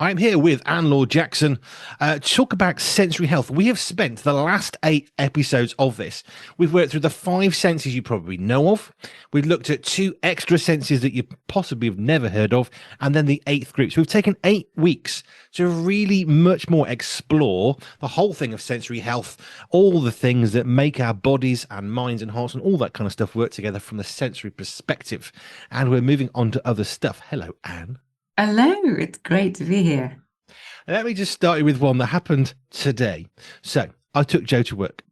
I'm here with Laure Jackson to talk about sensory health. We have spent the last 8 episodes of this. We've worked through the 5 senses you probably know of. We've looked at 2 extra senses that you possibly have never heard of, and then the 8th group. So we've taken 8 weeks to really much more explore the whole thing of sensory health, all the things that make our bodies and minds and hearts and all that kind of stuff work together from the sensory perspective. And we're moving on to other stuff. Hello, Anne. Hello, it's great to be here. Let me just start you with one that happened today. So I took Joe to work.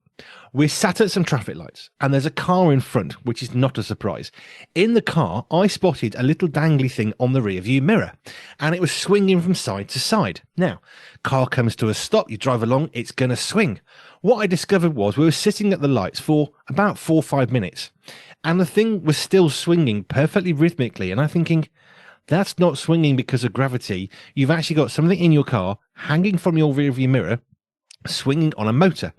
We're sat at some traffic lights and there's a car in front, which is not a surprise. In the car, I spotted a little dangly thing on the rear view mirror and it was swinging from side to side. Now, car comes to a stop, you drive along, it's going to swing. What I discovered was we were sitting at the lights for about 4 or 5 minutes and the thing was still swinging perfectly rhythmically. And I'm thinking, that's not swinging because of gravity. You've actually got something in your car hanging from your rearview mirror, swinging on a motor.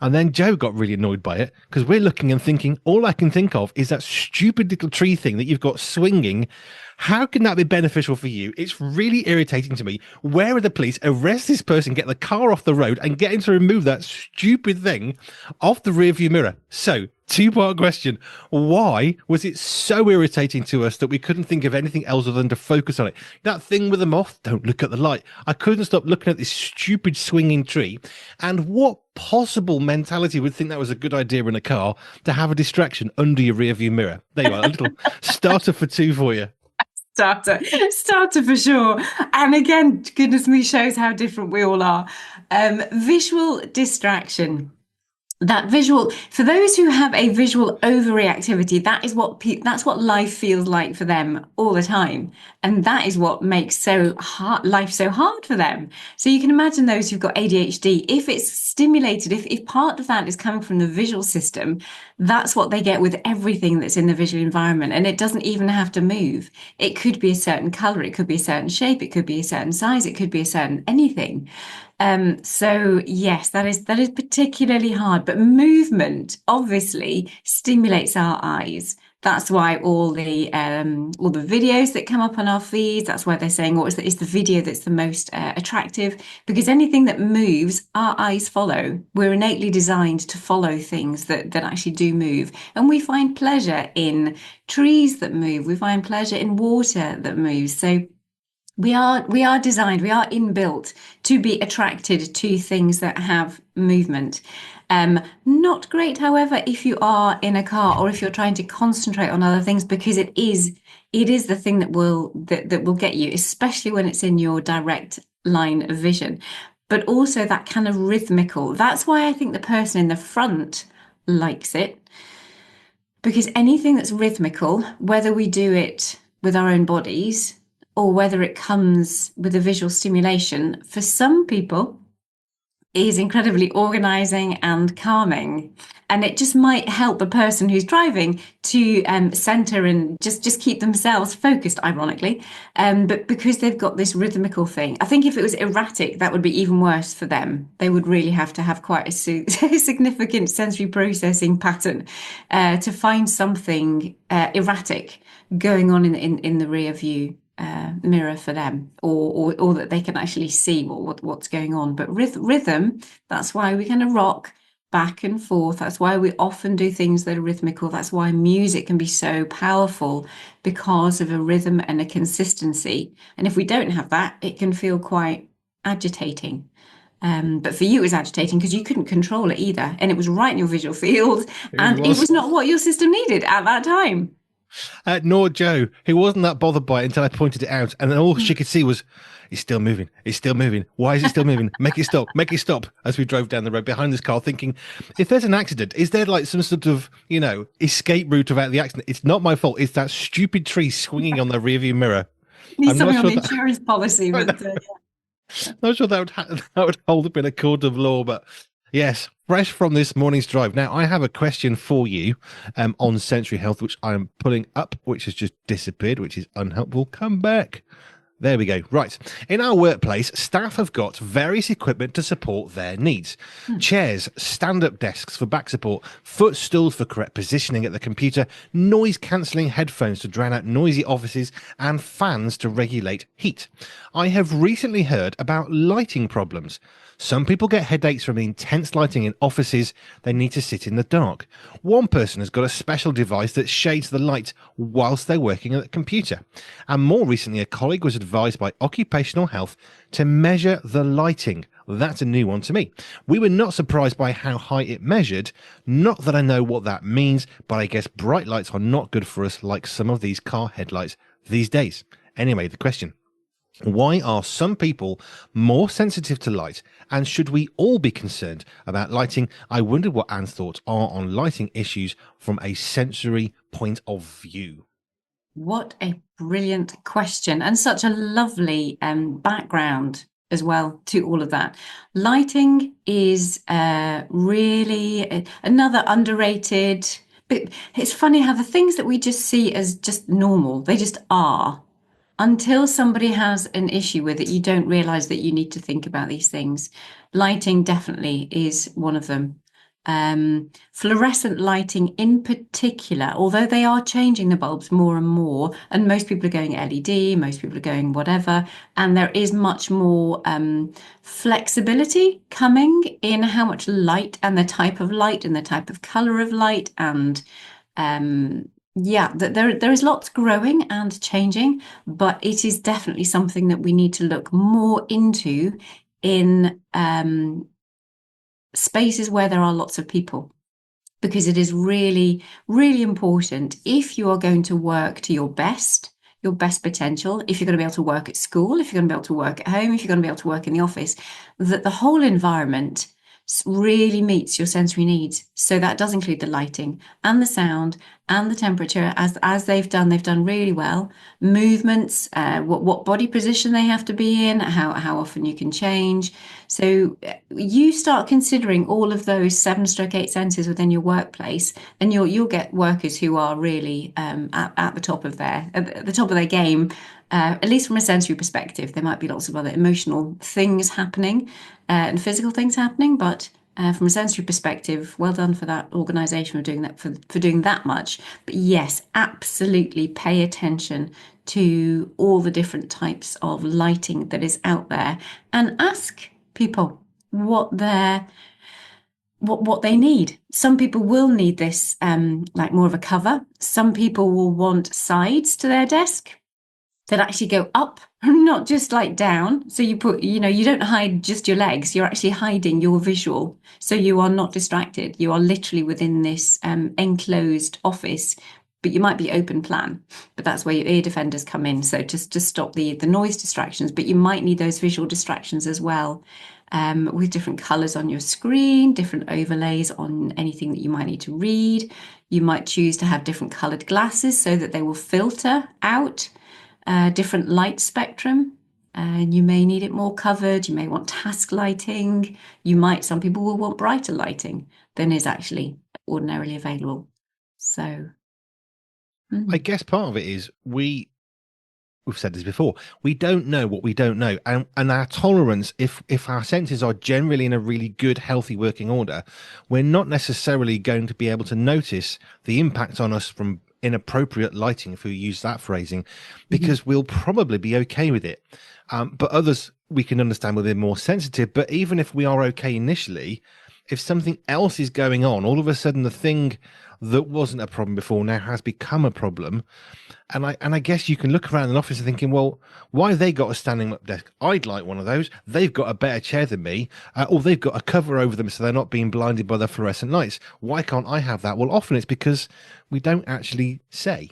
And then Joe got really annoyed by it because we're looking and thinking, all I can think of is that stupid little tree thing that you've got swinging. How can that be beneficial for you? It's really irritating to me. Where are the police? Arrest this person, get the car off the road and get him to remove that stupid thing off the rearview mirror. So, 2-part question. Why was it so irritating to us that we couldn't think of anything else other than to focus on it? That thing with the moth, don't look at the light. I couldn't stop looking at this stupid swinging tree. And what possible mentality would think that was a good idea in a car to have a distraction under your rearview mirror? There you are, a little starter for 2 for you. Starter for sure. And again, goodness me, shows how different we all are. Visual distraction. That visual, for those who have a visual overreactivity, that's what life feels like for them all the time, and that is what makes life so hard for them. So you can imagine those who've got ADHD, if it's stimulated, if part of that is coming from the visual system, that's what they get with everything that's in the visual environment, and it doesn't even have to move. It could be a certain color, it could be a certain shape, it could be a certain size, it could be a certain anything. So yes, that is particularly hard, but movement obviously stimulates our eyes. That's why all the videos that come up on our feeds, that's why they're saying, it's the video that's the most attractive, because anything that moves, our eyes follow. We're innately designed to follow things that actually do move. And we find pleasure in trees that move. We find pleasure in water that moves. So we are designed, we are inbuilt to be attracted to things that have movement. Not great, however, if you are in a car or if you're trying to concentrate on other things, because it is the thing that will get you, especially when it's in your direct line of vision. But also that kind of rhythmical. That's why I think the person in the front likes it, because anything that's rhythmical, whether we do it with our own bodies or whether it comes with a visual stimulation, for some people is incredibly organizing and calming. And it just might help the person who's driving to center and just keep themselves focused, ironically. But because they've got this rhythmical thing, I think if it was erratic, that would be even worse for them. They would really have to have quite a significant sensory processing pattern to find something erratic going on in the rear view mirror for them, or that they can actually see what's going on. But rhythm, that's why we kind of rock back and forth. That's why we often do things that are rhythmical. That's why music can be so powerful, because of a rhythm and a consistency. And if we don't have that, it can feel quite agitating. But for you, it was agitating because you couldn't control it either, and it was right in your visual field, and it was not what your system needed at that time. Nor Joe, who wasn't that bothered by it until I pointed it out, and then all she could see was, it's still moving, it's still moving. Why is it still moving? Make it stop, as we drove down the road behind this car, thinking, if there's an accident, is there like some sort of, escape route about the accident? It's not my fault. It's that stupid tree swinging on the rearview mirror. Need something on the insurance policy, but yeah. Not sure that would hold up in a court of law, but yes, fresh from this morning's drive. Now, I have a question for you on sensory health, which I am pulling up, which has just disappeared, which is unhelpful. Come back. There we go. Right. In our workplace, staff have got various equipment to support their needs. Chairs, stand-up desks for back support, footstools for correct positioning at the computer, noise-cancelling headphones to drown out noisy offices, and fans to regulate heat. I have recently heard about lighting problems. Some people get headaches from the intense lighting in offices. They need to sit in the dark. One person has got a special device that shades the light whilst they're working at the computer. And more recently, a colleague was advised by Occupational Health to measure the lighting. That's a new one to me. We were not surprised by how high it measured. Not that I know what that means, but I guess bright lights are not good for us like some of these car headlights these days. Anyway, the question. Why are some people more sensitive to light, and should we all be concerned about lighting? I wonder what Anne's thoughts are on lighting issues from a sensory point of view. What a brilliant question, and such a lovely background as well to all of that. Lighting is really another underrated, but it's funny how the things that we just see as just normal, they just are. Until somebody has an issue with it, you don't realize that you need to think about these things. Lighting definitely is one of them. Fluorescent lighting in particular, although they are changing the bulbs more and more, and most people are going LED, most people are going whatever, and there is much more flexibility coming in how much light and the type of light and the type of color of light, and there is lots growing and changing, but it is definitely something that we need to look more into in spaces where there are lots of people, because it is really, really important if you are going to work to your best potential, if you're going to be able to work at school, if you're going to be able to work at home, if you're going to be able to work in the office, that the whole environment really meets your sensory needs. So that does include the lighting and the sound and the temperature, as they've done really well. Movements, what body position they have to be in, how often you can change. So you start considering all of those 7/8 senses within your workplace, and you'll get workers who are really at the top of their game. At least from a sensory perspective. There might be lots of other emotional things happening and physical things happening, but from a sensory perspective, well done for that organisation for doing that, for doing that much. But yes, absolutely pay attention to all the different types of lighting that is out there, and ask people what they need. Some people will need this like more of a cover. Some people will want sides to their desk that actually go up, not just like down. So you don't hide just your legs, you're actually hiding your visual. So you are not distracted. You are literally within this enclosed office, but you might be open plan. But that's where your ear defenders come in. So just to stop the noise distractions, but you might need those visual distractions as well. With different colours on your screen, different overlays on anything that you might need to read. You might choose to have different coloured glasses so that they will filter out different light spectrum, and you may need it more covered. You may want task lighting. Some people will want brighter lighting than is actually ordinarily available. So I guess part of it is we've said this before, we don't know what we don't know, and our tolerance, if our senses are generally in a really good healthy working order, we're not necessarily going to be able to notice the impact on us from inappropriate lighting, if we use that phrasing, because we'll probably be okay with it. But others we can understand will be more sensitive. But even if we are okay initially, if something else is going on, all of a sudden the thing that wasn't a problem before now has become a problem. And I guess you can look around an office and thinking, well, why have they got a standing up desk? I'd like one of those. They've got a better chair than me, or they've got a cover over them so they're not being blinded by the fluorescent lights. Why can't I have that? Well, often it's because we don't actually say.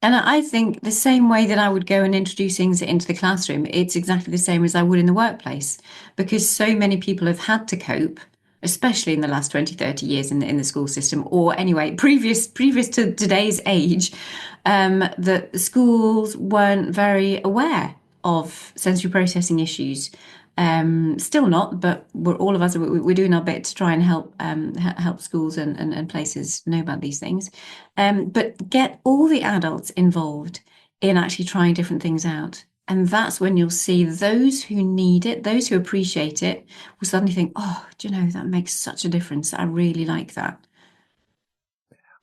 And I think the same way that I would go and introduce things into the classroom, it's exactly the same as I would in the workplace, because so many people have had to cope, especially in the last 20, 30 years in the school system, or anyway, previous to today's age, that the schools weren't very aware of sensory processing issues. Still not, but all of us we're doing our bit to try and help schools and places know about these things. But get all the adults involved in actually trying different things out. And that's when you'll see those who need it, those who appreciate it, will suddenly think, oh, do you know, that makes such a difference. I really like that.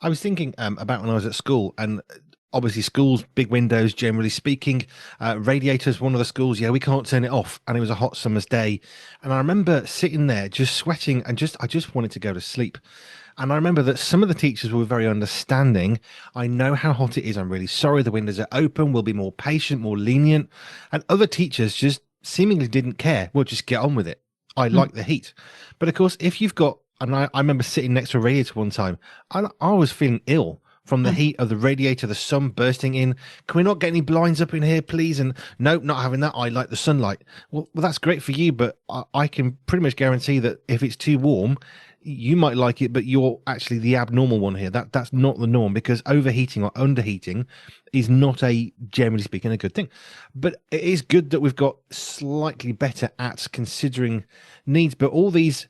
I was thinking about when I was at school, and obviously schools, big windows, generally speaking. Radiators, one of the schools, yeah, we can't turn it off, and it was a hot summer's day, and I remember sitting there just sweating and I just wanted to go to sleep. And I remember that some of the teachers were very understanding. I know how hot it is. I'm really sorry. The windows are open. We'll be more patient, more lenient. And other teachers just seemingly didn't care. We'll just get on with it. I Mm. like the heat. But of course, if you've got, and I remember sitting next to a radiator one time, I was feeling ill from the heat of the radiator, the sun bursting in. Can we not get any blinds up in here, please? And nope, not having that. I like the sunlight. Well, that's great for you, but I can pretty much guarantee that if it's too warm, you might like it, but you're actually the abnormal one here. That's not the norm, because overheating or underheating is not, a generally speaking, a good thing. But it is good that we've got slightly better at considering needs. But all these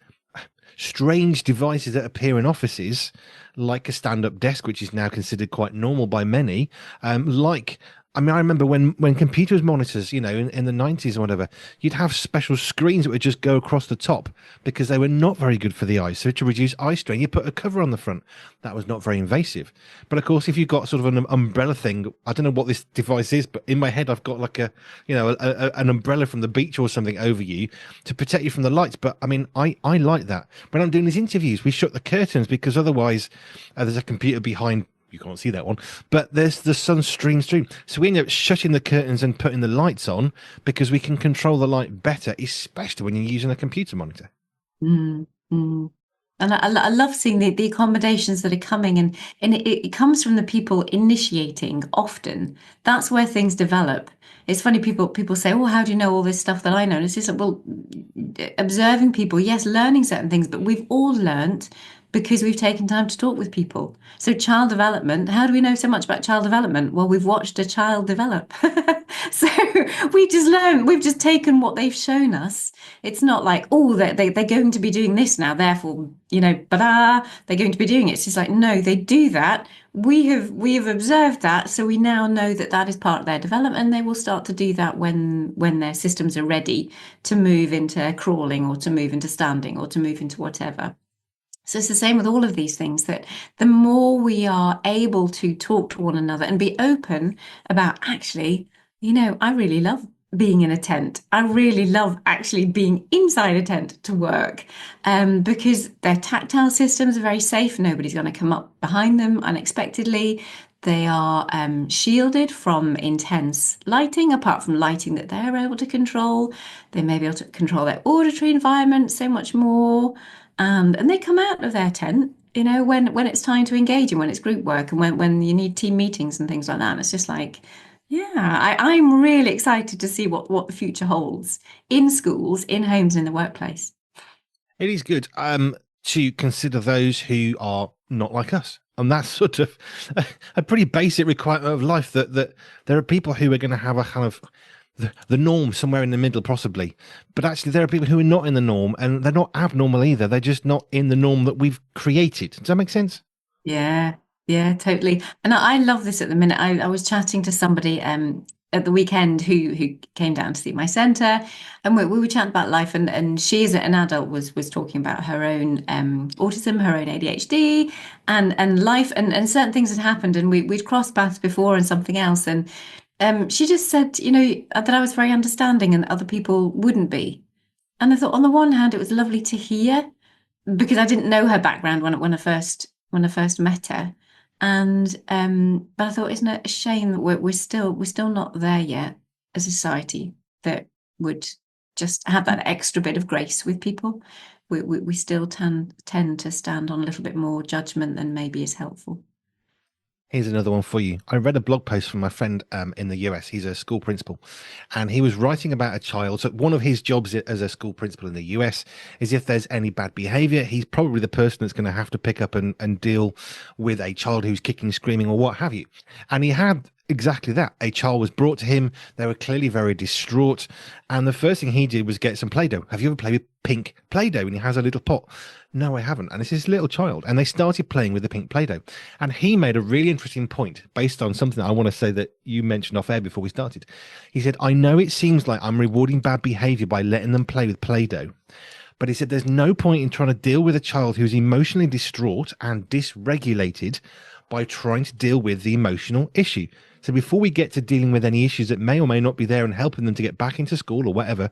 strange devices that appear in offices, like a stand-up desk, which is now considered quite normal by many, like, I mean, I remember when computers monitors, in the 90s or whatever, you'd have special screens that would just go across the top because they were not very good for the eyes. So to reduce eye strain, you put a cover on the front. That was not very invasive. But of course, if you've got sort of an umbrella thing, I don't know what this device is, but in my head, I've got like an umbrella from the beach or something over you to protect you from the lights. But I mean, I like that. When I'm doing these interviews, we shut the curtains because otherwise there's a computer behind. You can't see that one, but there's the sun stream. So we end up shutting the curtains and putting the lights on because we can control the light better, especially when you're using a computer monitor. Mm, mm. And I love seeing the accommodations that are coming, and it comes from the people initiating often. That's where things develop. It's funny, people say, "Oh, how do you know all this stuff that I know?" And it's just like, well, observing people, yes, learning certain things, but we've all learnt because we've taken time to talk with people. So child development, how do we know so much about child development? Well, we've watched a child develop. So we just learn, we've just taken what they've shown us. It's not like, oh, they're going to be doing this now, therefore, ba-da, they're going to be doing it. It's just like, no, they do that. We have observed that, so we now know that that is part of their development, and they will start to do that when their systems are ready to move into crawling or to move into standing or to move into whatever. So it's the same with all of these things, that the more we are able to talk to one another and be open about, actually, I really love being in a tent. I really love actually being inside a tent to work, because their tactile systems are very safe. Nobody's going to come up behind them unexpectedly. They are shielded from intense lighting, apart from lighting that they're able to control. They may be able to control their auditory environment so much more. And they come out of their tent, when it's time to engage and when it's group work and when you need team meetings and things like that. And it's just like, yeah, I'm really excited to see what the future holds in schools, in homes, in the workplace. It is good to consider those who are not like us. And that's sort of a pretty basic requirement of life, that there are people who are going to have a kind of the norm somewhere in the middle, possibly. But actually, there are people who are not in the norm, and they're not abnormal either. They're just not in the norm that we've created. Does that make sense? Yeah, yeah, totally. And I love this at the minute. I was chatting to somebody at the weekend who came down to see my centre, and we were chatting about life, and she, as an adult, was talking about her own autism, her own ADHD, and life, and certain things had happened, and we'd crossed paths before and something else, and she just said, that I was very understanding and other people wouldn't be. And I thought, on the one hand, it was lovely to hear, because I didn't know her background when I first met her, and but I thought, isn't it a shame that we're still not there yet as a society that would just have that extra bit of grace with people. We still tend to stand on a little bit more judgment than maybe is helpful. Here's another one for you. I read a blog post from my friend in the US. He's a school principal, and he was writing about a child. So one of his jobs as a school principal in the US is, if there's any bad behavior, he's probably the person that's going to have to pick up and deal with a child who's kicking, screaming, or what have you. And he had exactly that. A child was brought to him. They were clearly very distraught. And the first thing he did was get some Play-Doh. Have you ever played with pink Play-Doh? And he has a little pot. No, I haven't. And it's this little child. And they started playing with the pink Play-Doh. And he made a really interesting point based on something that I want to say that you mentioned off air before we started. He said, I know it seems like I'm rewarding bad behavior by letting them play with Play-Doh. But he said there's no point in trying to deal with a child who's emotionally distraught and dysregulated by trying to deal with the emotional issue. So before we get to dealing with any issues that may or may not be there and helping them to get back into school or whatever,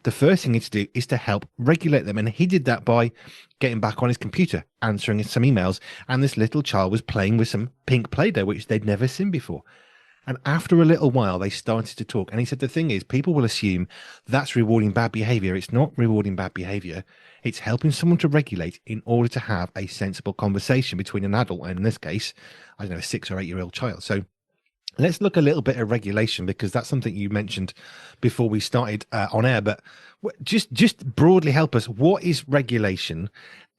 the first thing to do is to help regulate them. And he did that by getting back on his computer, answering some emails. And this little child was playing with some pink Play-Doh, which they'd never seen before. And after a little while, they started to talk. And he said, the thing is, people will assume that's rewarding bad behavior. It's not rewarding bad behavior. It's helping someone to regulate in order to have a sensible conversation between an adult and, in this case, I don't know, a 6 or 8-year-old child. So let's look a little bit at regulation, because that's something you mentioned before we started on air. But just broadly help us. What is regulation?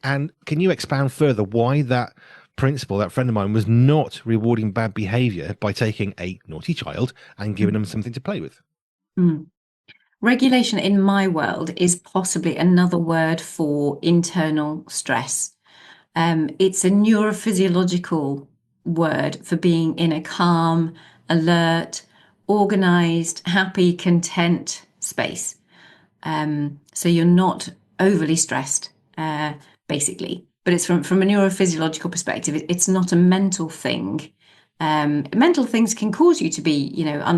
And can you expound further why that principal, that friend of mine, was not rewarding bad behavior by taking a naughty child and giving them something to play with? Mm. Regulation in my world is possibly another word for internal stress. It's a neurophysiological word for being in a calm, alert, organized, happy, content space. So you're not overly stressed, basically. But it's from a neurophysiological perspective. It's not a mental thing. Mental things can cause you to be,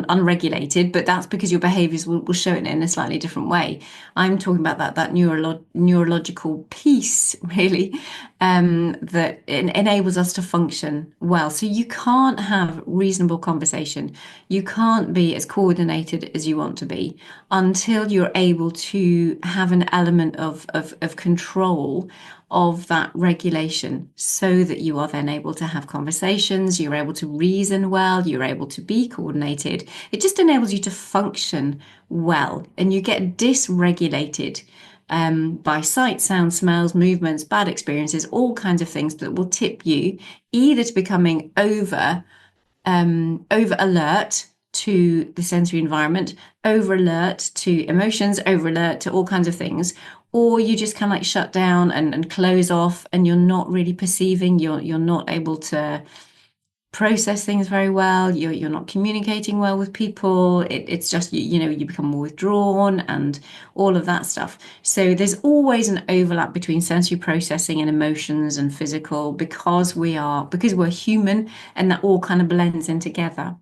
unregulated, but that's because your behaviors will show it in a slightly different way. I'm talking about that neurological piece, really, that enables us to function well. So you can't have reasonable conversation. You can't be as coordinated as you want to be until you're able to have an element of control of that regulation, so that you are then able to have conversations, you're able to reason well, you're able to be coordinated. It just enables you to function well, and you get dysregulated by sight, sound, smells, movements, bad experiences, all kinds of things that will tip you either to becoming over alert to the sensory environment, over alert to emotions, over alert to all kinds of things, or you just kind of like shut down and close off, and you're not really perceiving, you're not able to process things very well, you're not communicating well with people. It's just you become more withdrawn and all of that stuff. So there's always an overlap between sensory processing and emotions and physical, because we're human, and that all kind of blends in together.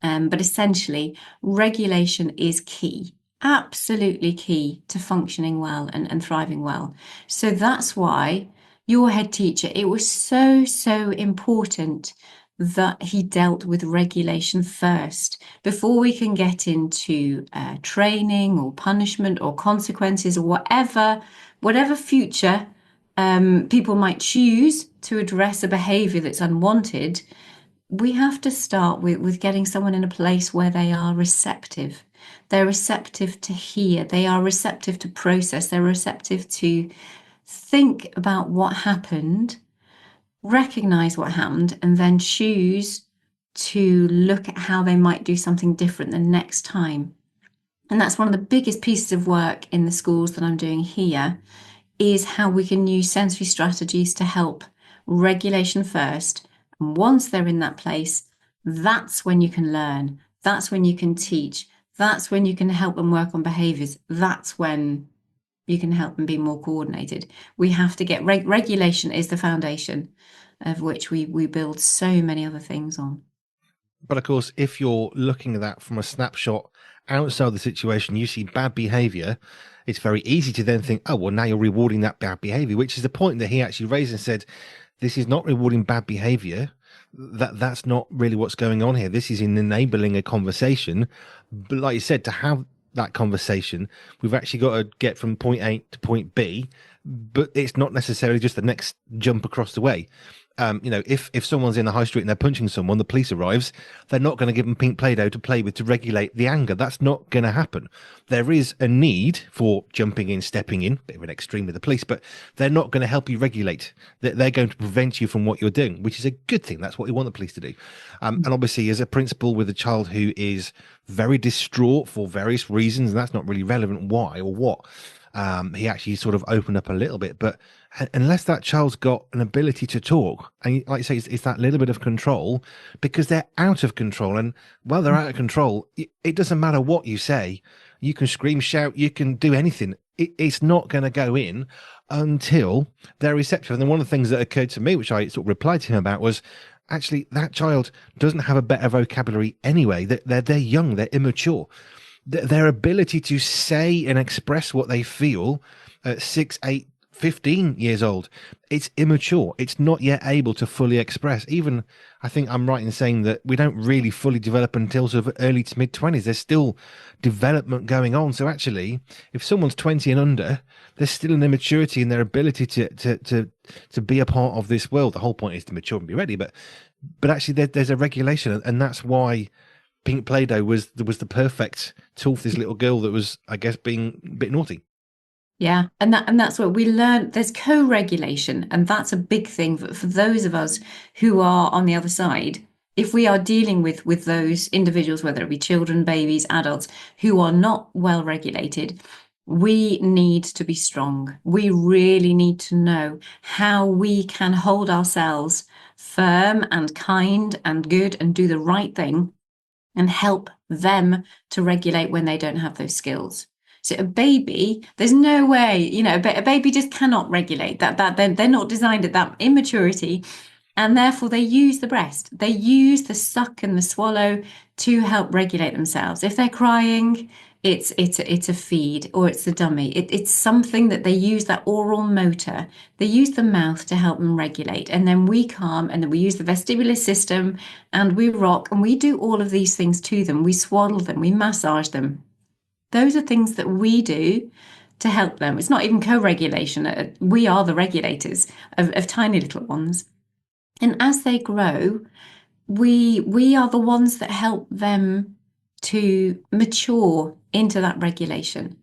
But essentially, regulation is key, absolutely key to functioning well and thriving well. So that's why your head teacher, it was so important that he dealt with regulation first before we can get into training or punishment or consequences or whatever future people might choose to address a behavior that's unwanted. We have to start with getting someone in a place where they are receptive. They're receptive to hear. They are receptive to process. They're receptive to think about what happened, recognize what happened, and then choose to look at how they might do something different the next time. And that's one of the biggest pieces of work in the schools that I'm doing here, is how we can use sensory strategies to help regulation first. And once they're in that place, that's when you can learn. That's when you can teach. That's when you can help them work on behaviors. That's when you can help them be more coordinated. We have to get regulation is the foundation of which we build so many other things on. But of course, if you're looking at that from a snapshot outside the situation, you see bad behavior, it's very easy to then think, oh, well, now you're rewarding that bad behavior, which is the point that he actually raised and said, this is not rewarding bad behavior. That's not really what's going on here. This is in enabling a conversation. But like you said, to have that conversation, we've actually got to get from point A to point B, but it's not necessarily just the next jump across the way. if someone's in the high street and they're punching someone, the police arrives, they're not going to give them pink Play-Doh to play with to regulate the anger. That's not going to happen. There is a need for jumping in, stepping in, bit of an extreme with the police, but they're not going to help you regulate. They're going to prevent you from what you're doing, which is a good thing. That's what we want the police to do. And obviously, as a principal with a child who is very distraught for various reasons, and that's not really relevant why or what, he actually sort of opened up a little bit. But unless that child's got an ability to talk, and like you say, it's that little bit of control, because they're out of control. And while they're out of control, it doesn't matter what you say. You can scream, shout, you can do anything. It's not going to go in until they're receptive. And then one of the things that occurred to me, which I sort of replied to him about, was actually that child doesn't have a better vocabulary anyway. They're young, they're immature. Their ability to say and express what they feel at 6, 8, 15 years old, it's immature. It's not yet able to fully express. Even, I think I'm right in saying that we don't really fully develop until sort of early to mid 20s. There's still development going on. So actually, if someone's 20 and under, there's still an immaturity in their ability to be a part of this world. The whole point is to mature and be ready. But actually, there's a regulation, and that's why pink Play-Doh was the perfect tool for this little girl that was, I guess, being a bit naughty. Yeah, and that's what we learned. There's co-regulation, and that's a big thing for those of us who are on the other side. If we are dealing with those individuals, whether it be children, babies, adults, who are not well regulated, we need to be strong. We really need to know how we can hold ourselves firm and kind and good and do the right thing and help them to regulate when they don't have those skills. So a baby, there's no way, a baby just cannot regulate that they're not designed at that immaturity, and therefore they use the breast. They use the suck and the swallow to help regulate themselves. If they're crying, it's a feed, or it's a dummy. It's something that they use, that oral motor. They use the mouth to help them regulate, and then we calm, and then we use the vestibular system, and we rock, and we do all of these things to them. We swaddle them, we massage them. Those are things that we do to help them. It's not even co-regulation. We are the regulators of tiny little ones. And as they grow, we are the ones that help them to mature into that regulation.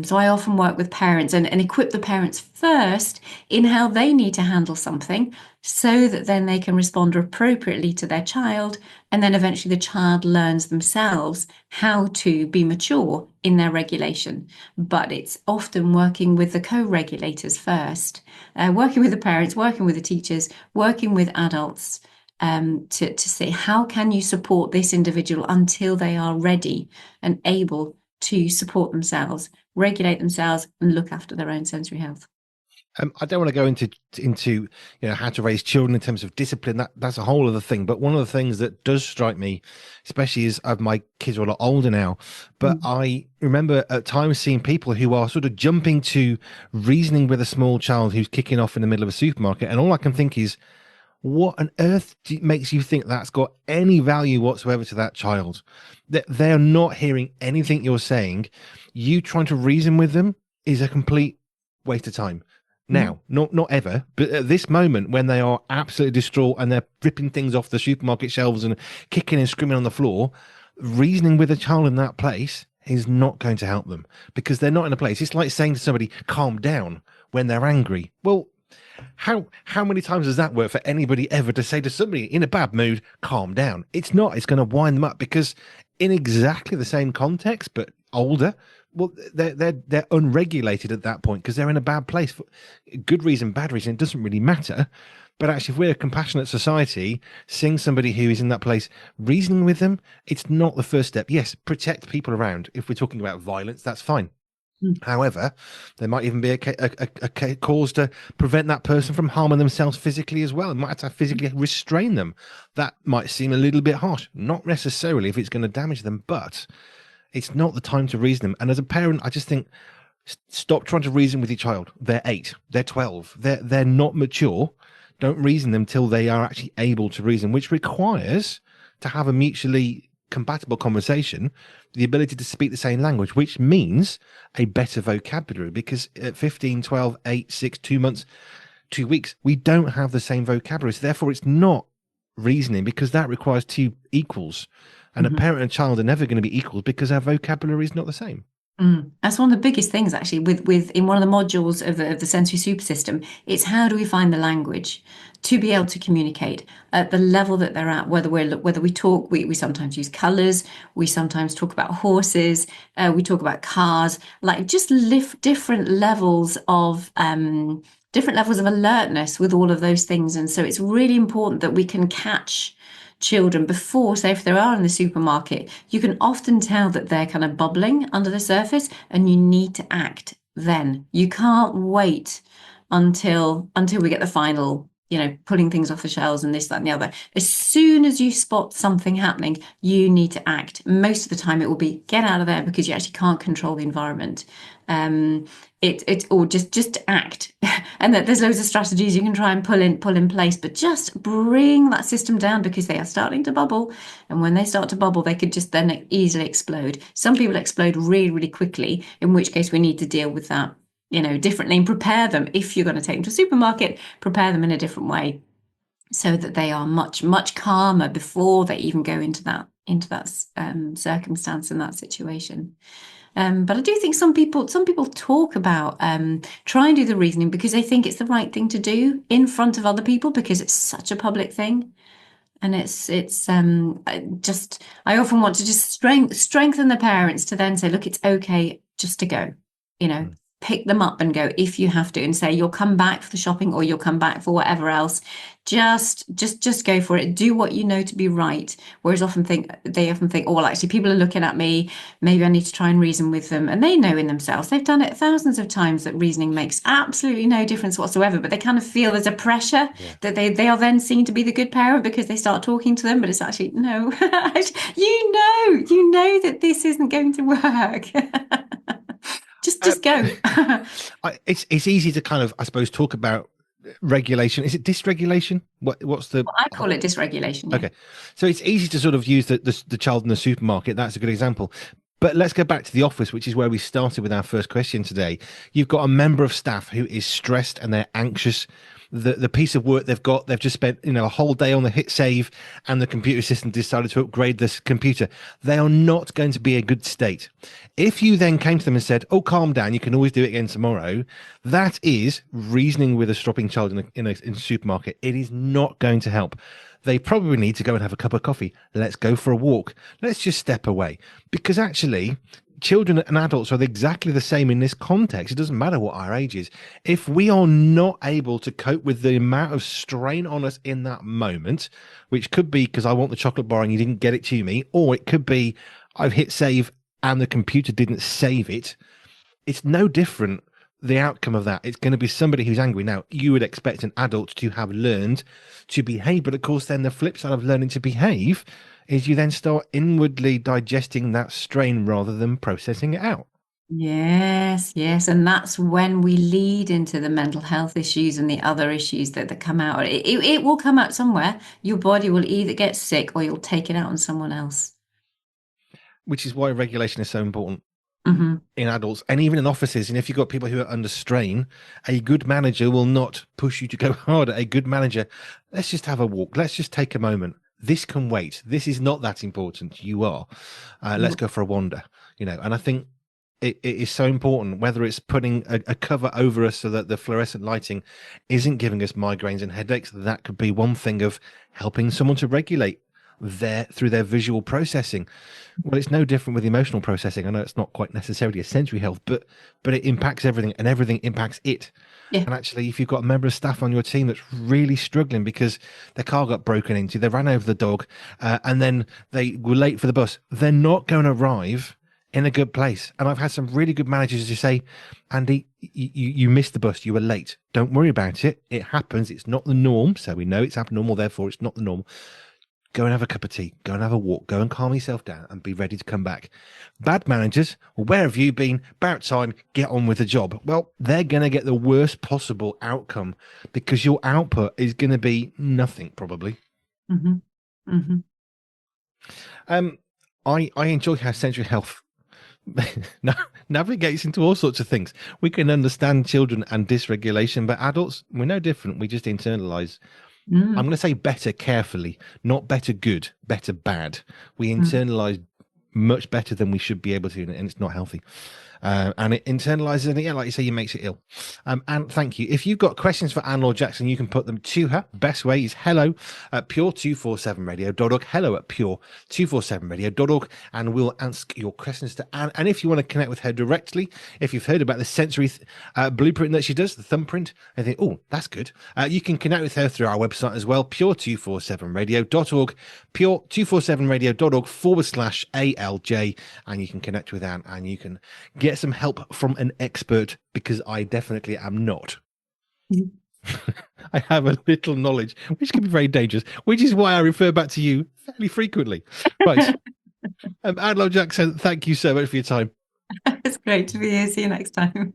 So I often work with parents and equip the parents first in how they need to handle something, so that then they can respond appropriately to their child, and then eventually the child learns themselves how to be mature in their regulation. But it's often working with the co-regulators first, working with the parents, working with the teachers, working with adults, to say, how can you support this individual until they are ready and able to support themselves, regulate themselves, and look after their own sensory health. I don't want to go into how to raise children in terms of discipline. That's a whole other thing. But one of the things that does strike me, especially as my kids are a lot older now, but I remember at times seeing people who are sort of jumping to reasoning with a small child who's kicking off in the middle of a supermarket, and all I can think is, what on earth makes you think that's got any value whatsoever to that child? They're not hearing anything you're saying. You trying to reason with them is a complete waste of time. Now, not ever, but at this moment when they are absolutely distraught and they're ripping things off the supermarket shelves and kicking and screaming on the floor, reasoning with a child in that place is not going to help them, because they're not in a place. It's like saying to somebody, calm down, when they're angry. Well, how many times does that work for anybody ever to say to somebody in a bad mood, calm down? It's not. It's going to wind them up, because in exactly the same context, but older, well, they're unregulated at that point because they're in a bad place for good reason, bad reason. It doesn't really matter. But actually, if we're a compassionate society, seeing somebody who is in that place, reasoning with them, it's not the first step. Yes, protect people around. If we're talking about violence, that's fine. However, there might even be a cause to prevent that person from harming themselves physically as well. It might have to physically restrain them. That might seem a little bit harsh. Not necessarily if it's going to damage them, but it's not the time to reason them. And as a parent, I just think, stop trying to reason with your child. They're 8, they're 12, they're not mature. Don't reason them till they are actually able to reason, which requires to have a mutually compatible conversation, the ability to speak the same language, which means a better vocabulary. Because at 15, 12, 8, 6, 2 months, 2 weeks, we don't have the same vocabulary. So therefore, it's not reasoning, because that requires two equals. And a Mhm. parent and child are never going to be equals because our vocabulary is not the same. That's one of the biggest things actually with in one of the modules of the sensory super system. It's how do we find the language to be able to communicate at the level that they're at, whether we talk, we sometimes use colors, we sometimes talk about horses, we talk about cars, like just lift different levels of alertness with all of those things. And so it's really important that we can catch children before, say if they are in the supermarket, you can often tell that they're kind of bubbling under the surface and you need to act then. You can't wait until we get the final, pulling things off the shelves and this, that, and the other. As soon as you spot something happening, you need to act. Most of the time it will be get out of there because you actually can't control the environment. Or just act. And that there's loads of strategies you can try and pull in place, but just bring that system down because they are starting to bubble. And when they start to bubble, they could just then easily explode. Some people explode really, really quickly, in which case we need to deal with that, differently and prepare them. If you're going to take them to a supermarket, prepare them in a different way so that they are much, much calmer before they even go into that circumstance and that situation. But I do think some people talk about try and do the reasoning because they think it's the right thing to do in front of other people because it's such a public thing. And I often want to just strengthen the parents to then say, look, it's okay just to go, Mm. pick them up and go if you have to, and say you'll come back for the shopping or you'll come back for whatever else. Just go for it. Do what you know to be right. Whereas they often think, oh well, actually people are looking at me. Maybe I need to try and reason with them. And they know in themselves, they've done it thousands of times, that reasoning makes absolutely no difference whatsoever. But they kind of feel there's a pressure Yeah. that they are then seen to be the good parent because they start talking to them. But it's actually no. you know that this isn't going to work. Just Um, go. it's easy to kind of, I suppose, talk about regulation. Is it dysregulation? What's the I call it dysregulation. Yeah. Okay, so it's easy to sort of use the child in the supermarket. That's a good example. But let's go back to the office, which is where we started with our first question today. You've got a member of staff who is stressed and they're anxious. The piece of work they've just spent a whole day on the hit save, and the computer system decided to upgrade this computer. They are not going to be a good state. If you then came to them and said, "Oh, calm down, you can always do it again tomorrow," that is reasoning with a stropping child in a supermarket. It is not going to help. They probably need to go and have a cup of coffee. Let's go for a walk. Let's just step away. Because actually, children and adults are exactly the same in this context. It doesn't matter what our age is. If we are not able to cope with the amount of strain on us in that moment, which could be because I want the chocolate bar and you didn't get it to me, or it could be I've hit save and the computer didn't save it, it's no different. The outcome of that, it's going to be somebody who's angry. Now, you would expect an adult to have learned to behave, but of course, then the flip side of learning to behave is you then start inwardly digesting that strain rather than processing it out. Yes, yes. And that's when we lead into the mental health issues and the other issues that come out. It will come out somewhere. Your body will either get sick or you'll take it out on someone else. Which is why regulation is so important Hmm. in adults and even in offices. And if you've got people who are under strain, a good manager will not push you to go harder. A good manager, let's just have a walk. Let's just take a moment. This can wait. This is not that important. You are. Let's go for a wander. And I think it is so important, whether it's putting a cover over us so that the fluorescent lighting isn't giving us migraines and headaches. That could be one thing of helping someone to regulate through their visual processing. Well, it's no different with emotional processing. I know it's not quite necessarily a sensory health, but it impacts everything, and everything impacts it. Yeah. And actually, if you've got a member of staff on your team that's really struggling because their car got broken into, they ran over the dog, and then they were late for the bus, they're not going to arrive in a good place. And I've had some really good managers who say, "Andy, you missed the bus. You were late. Don't worry about it. It happens. It's not the norm. So we know it's abnormal. Therefore, it's not the norm. Go and have a cup of tea, go and have a walk, go and calm yourself down and be ready to come back." Bad managers, well, where have you been? About time, get on with the job. Well, they're going to get the worst possible outcome because your output is going to be nothing, probably. Hmm. Hmm. I enjoy how sensory health navigates into all sorts of things. We can understand children and dysregulation, but adults, we're no different. We just internalize. I'm Mm, going to say better carefully, not better good, better bad. We mm. internalize much better than we should be able to, and it's not healthy. And it internalizes, and yeah, like you say, it makes it ill. And thank you. If you've got questions for Anne Laure Jackson, you can put them to her. Best way is hello at pure247radio.org. Hello at pure247radio.org. And we'll ask your questions to Anne. And if you want to connect with her directly, if you've heard about the sensory blueprint that she does, the thumbprint, I think, oh, that's good. You can connect with her through our website as well, pure247radio.org, pure247radio.org/ALJ. And you can connect with Anne and you can get some help from an expert, because I definitely am not. I have a little knowledge, which can be very dangerous, which is why I refer back to you fairly frequently. Right. Anne Laure Jackson, thank you so much for your time. It's great to be here. See you next time.